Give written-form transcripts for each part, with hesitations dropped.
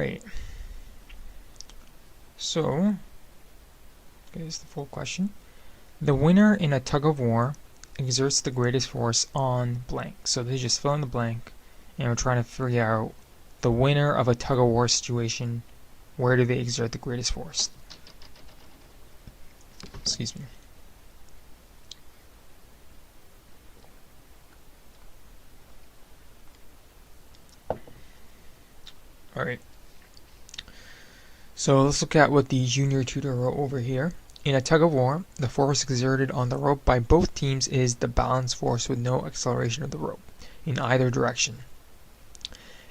Alright, so here's the full question. The winner in a tug-of-war exerts the greatest force on blank. So they just fill in the blank, and we're trying to figure out the winner of a tug-of-war situation. Where do they exert the greatest force? Excuse me. Alright. So let's look at what the junior tutor wrote over here. In a tug-of-war, the force exerted on the rope by both teams is the balance force with no acceleration of the rope in either direction.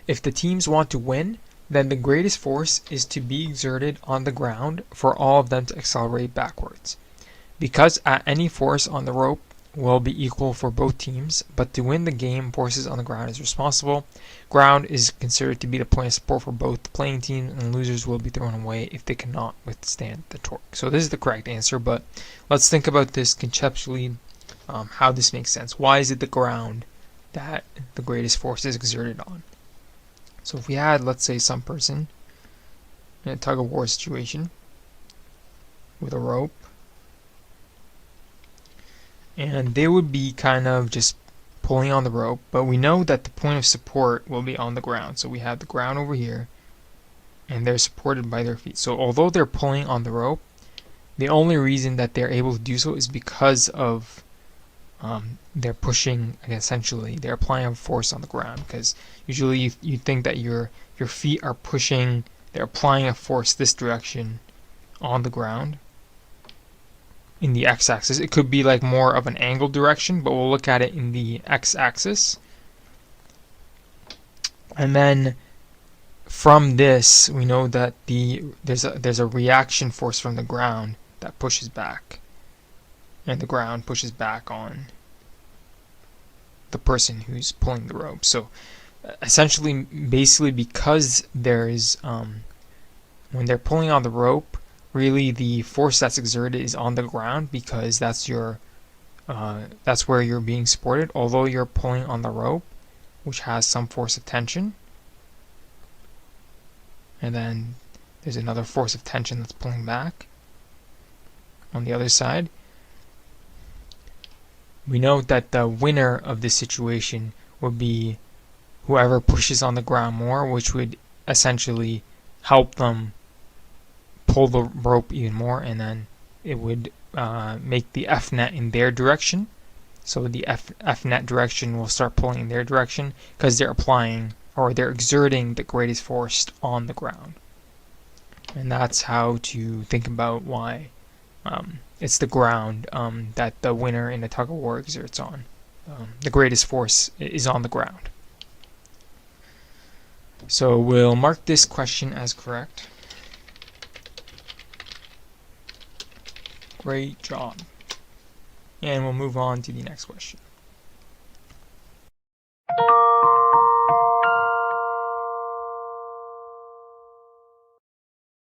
If the teams want to win, then the greatest force is to be exerted on the ground for all of them to accelerate backwards. Because at any force on the rope will be equal for both teams, but to win the game, forces on the ground is responsible. Ground is considered to be the point of support for both the playing teams, and losers will be thrown away if they cannot withstand the torque. So this is the correct answer, but let's think about this conceptually, how this makes sense. Why is it the ground that the greatest force is exerted on? So if we had, let's say, some person in a tug-of-war situation with a rope, and they would be kind of just pulling on the rope, but we know that the point of support will be on the ground. So we have the ground over here, and they're supported by their feet. So although they're pulling on the rope, the only reason that they're able to do so is because of they're pushing, essentially they're applying a force on the ground, because usually you think that your feet are pushing, they're applying a force this direction on the ground in the x-axis. It could be like more of an angled direction, but we'll look at it in the x-axis. And then from this we know that there's a reaction force from the ground that pushes back, and the ground pushes back on the person who's pulling the rope. So essentially, basically, because there's when they're pulling on the rope, really the force that's exerted is on the ground, because that's where you're being supported. Although you're pulling on the rope, which has some force of tension, and then there's another force of tension that's pulling back on the other side. We know that the winner of this situation would be whoever pushes on the ground more, which would essentially help them pull the rope even more, and then it would make the F net in their direction. So the F net direction will start pulling in their direction, because they're applying, or they're exerting, the greatest force on the ground. And that's how to think about why it's the ground that the winner in a tug-of-war exerts on. The greatest force is on the ground. So we'll mark this question as correct. Great job. And we'll move on to the next question.